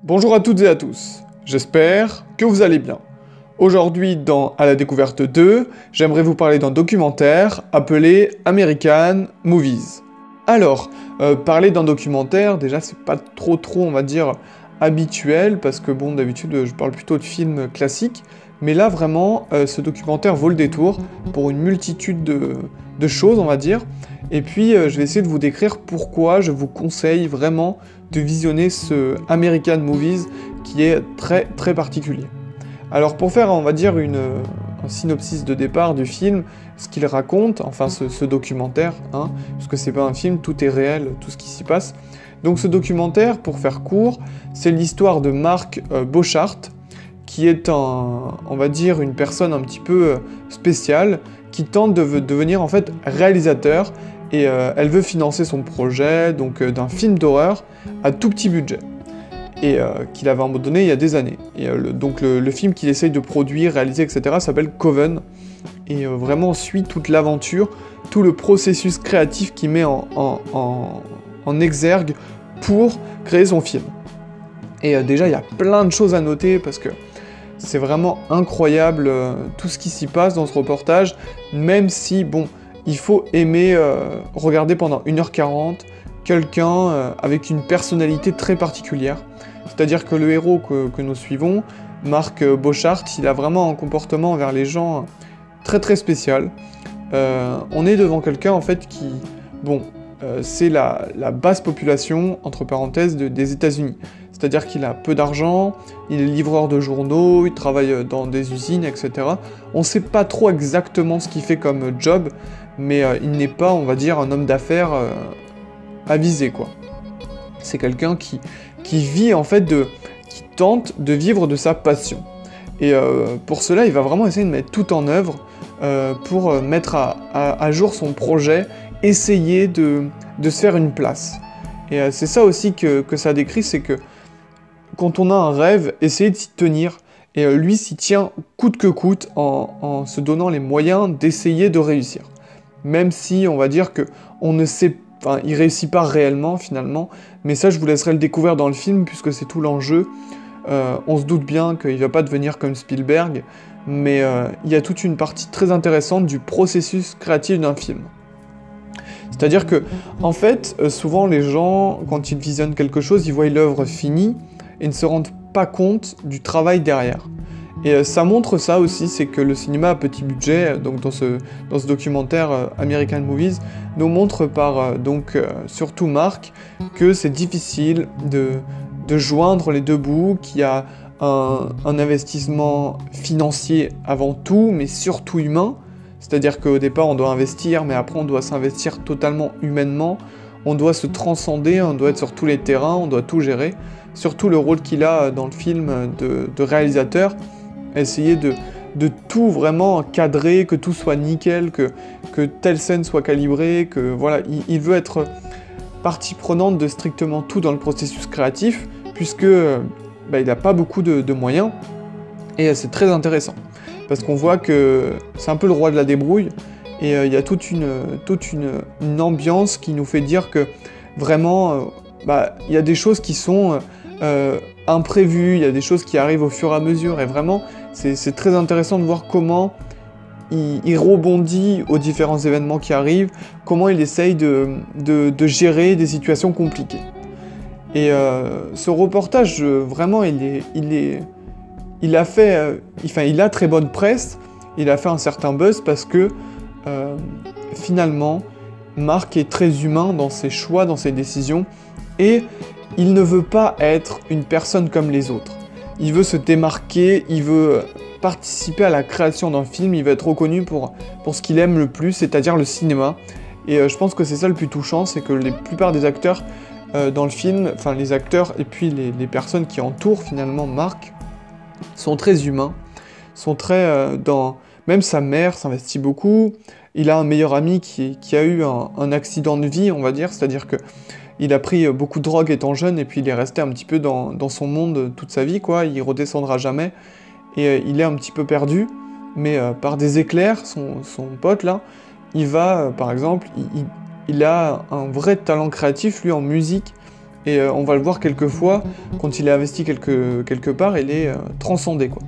Bonjour à toutes et à tous, j'espère que vous allez bien. Aujourd'hui dans À la découverte 2, j'aimerais vous parler d'un documentaire appelé American Movies. Alors, parler d'un documentaire, déjà c'est pas trop on va dire habituel, parce que bon d'habitude je parle plutôt de films classiques, mais là vraiment ce documentaire vaut le détour pour une multitude de choses on va dire, et puis je vais essayer de vous décrire pourquoi je vous conseille vraiment de visionner ce American Movies qui est très particulier. Alors pour faire on va dire un synopsis de départ du film, ce qu'il raconte, enfin ce documentaire, hein, parce que c'est pas un film, tout est réel, tout ce qui s'y passe. Donc ce documentaire, pour faire court, c'est l'histoire de Marc Borchardt, qui est on va dire une personne un petit peu spéciale, qui tente de devenir en fait réalisateur, et elle veut financer son projet donc d'un film d'horreur à tout petit budget, et qu'il avait abandonné il y a des années. Et donc le film qu'il essaye de produire, réaliser, etc. s'appelle Coven, et vraiment suit toute l'aventure, tout le processus créatif qu'il met en exergue pour créer son film. Et déjà, il y a plein de choses à noter, parce que c'est vraiment incroyable tout ce qui s'y passe dans ce reportage, même si, bon, il faut aimer regarder pendant 1h40 quelqu'un avec une personnalité très particulière. C'est-à-dire que le héros que nous suivons, Marc Borchardt, il a vraiment un comportement envers les gens très spécial. On est devant quelqu'un en fait qui, bon, c'est la basse population, entre parenthèses, des États-Unis. C'est-à-dire qu'il a peu d'argent, il est livreur de journaux, il travaille dans des usines, etc. On sait pas trop exactement ce qu'il fait comme job, mais il n'est pas, on va dire, un homme d'affaires avisé, quoi. C'est quelqu'un qui vit, en fait, qui tente de vivre de sa passion. Et pour cela, il va vraiment essayer de mettre tout en œuvre pour mettre à jour son projet, essayer de se faire une place. Et c'est ça aussi que ça décrit, c'est que quand on a un rêve, essayer de s'y tenir. Et lui s'y tient coûte que coûte en se donnant les moyens d'essayer de réussir. Même si on va dire que on ne sait, enfin, il réussit pas réellement finalement, mais ça je vous laisserai le découvrir dans le film puisque c'est tout l'enjeu. On se doute bien qu'il va pas devenir comme Spielberg, mais il y a toute une partie très intéressante du processus créatif d'un film. C'est-à-dire que, en fait, souvent les gens, quand ils visionnent quelque chose, ils voient l'œuvre finie et ne se rendent pas compte du travail derrière. Et ça montre ça aussi, c'est que le cinéma à petit budget, donc dans ce documentaire American Movies, nous montre par surtout Marc que c'est difficile de joindre les deux bouts, qu'il y a un investissement financier avant tout, mais surtout humain. C'est-à-dire qu'au départ on doit investir, mais après on doit s'investir totalement humainement, on doit se transcender, on doit être sur tous les terrains, on doit tout gérer. Surtout le rôle qu'il a dans le film de réalisateur, essayer de tout vraiment cadrer, que tout soit nickel, que telle scène soit calibrée, que voilà, il veut être partie prenante de strictement tout dans le processus créatif, puisque il n'a pas beaucoup de moyens, et c'est très intéressant, parce qu'on voit que c'est un peu le roi de la débrouille, et il y a toute une ambiance qui nous fait dire que vraiment, il y a des choses qui sont imprévues, il y a des choses qui arrivent au fur et à mesure, et vraiment, c'est très intéressant de voir comment il rebondit aux différents événements qui arrivent, comment il essaye de gérer des situations compliquées. Et ce reportage, vraiment, il a très bonne presse, il a fait un certain buzz parce que finalement, Marc est très humain dans ses choix, dans ses décisions, et il ne veut pas être une personne comme les autres. Il veut se démarquer, il veut participer à la création d'un film, il veut être reconnu pour ce qu'il aime le plus, c'est-à-dire le cinéma. Et je pense que c'est ça le plus touchant, c'est que la plupart des acteurs dans le film, enfin les acteurs et puis les personnes qui entourent finalement Marc, sont très humains, sont très Même sa mère s'investit beaucoup, il a un meilleur ami qui a eu un accident de vie, on va dire, c'est-à-dire que il a pris beaucoup de drogue étant jeune, et puis il est resté un petit peu dans son monde toute sa vie, quoi, il redescendra jamais, et il est un petit peu perdu, mais par des éclairs, son pote là, il va, par exemple, il a un vrai talent créatif, lui, en musique, et on va le voir quelquefois, quand il est investi quelque part, il est transcendé, quoi.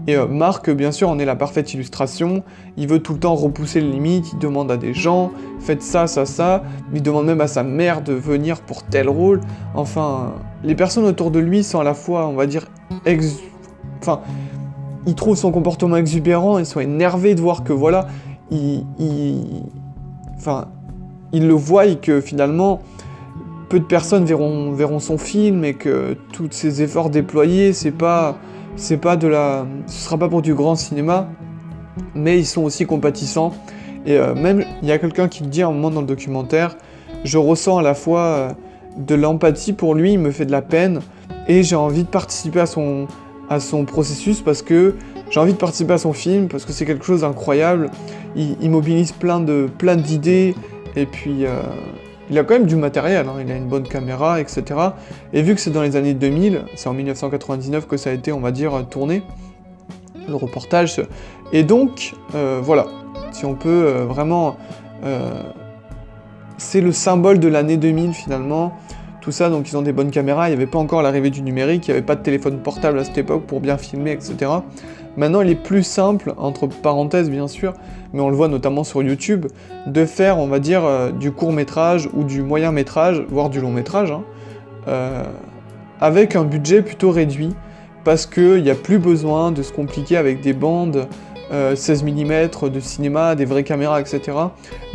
Et Marc, bien sûr, en est la parfaite illustration. Il veut tout le temps repousser les limites, il demande à des gens, faites ça, ça, ça. Il demande même à sa mère de venir pour tel rôle. Enfin, les personnes autour de lui sont à la fois, on va dire, enfin, ils trouvent son comportement exubérant, ils sont énervés de voir que, voilà, enfin, ils le voient et que finalement, peu de personnes verront son film et que tous ces efforts déployés, ce sera pas pour du grand cinéma, mais ils sont aussi compatissants. Et même, il y a quelqu'un qui le dit à un moment dans le documentaire, je ressens à la fois de l'empathie pour lui, il me fait de la peine, et j'ai envie de participer à son processus parce que j'ai envie de participer à son film, parce que c'est quelque chose d'incroyable. Il mobilise plein d'idées, et puis il a quand même du matériel, hein, il a une bonne caméra, etc. Et vu que c'est dans les années 2000, c'est en 1999 que ça a été, on va dire, tourné, le reportage. Et donc, voilà, si on peut vraiment... c'est le symbole de l'année 2000 finalement, tout ça, donc ils ont des bonnes caméras, il n'y avait pas encore l'arrivée du numérique, il n'y avait pas de téléphone portable à cette époque pour bien filmer, etc. Maintenant, il est plus simple, entre parenthèses bien sûr, mais on le voit notamment sur YouTube, de faire, on va dire, du court-métrage ou du moyen-métrage, voire du long-métrage, hein, avec un budget plutôt réduit, parce qu'il n'y a plus besoin de se compliquer avec des bandes 16 mm de cinéma, des vraies caméras, etc.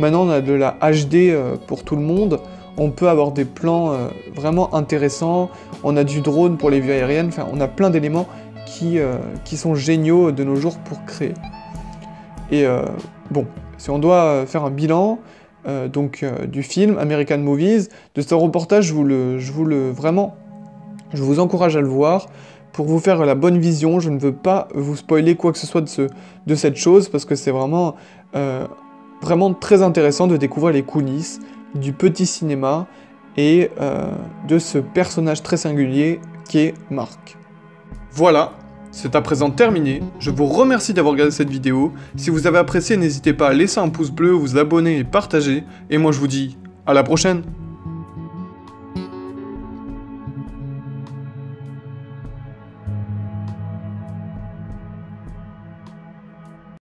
Maintenant, on a de la HD pour tout le monde, on peut avoir des plans vraiment intéressants, on a du drone pour les vues aériennes, enfin, on a plein d'éléments qui sont géniaux de nos jours pour créer. Et bon, si on doit faire un bilan du film American Movies, de ce reportage, je vous encourage à le voir pour vous faire la bonne vision. Je ne veux pas vous spoiler quoi que ce soit de cette chose parce que c'est vraiment très intéressant de découvrir les coulisses du petit cinéma et de ce personnage très singulier qui est Marc. Voilà, c'est à présent terminé. Je vous remercie d'avoir regardé cette vidéo. Si vous avez apprécié, n'hésitez pas à laisser un pouce bleu, vous abonner et partager. Et moi je vous dis à la prochaine.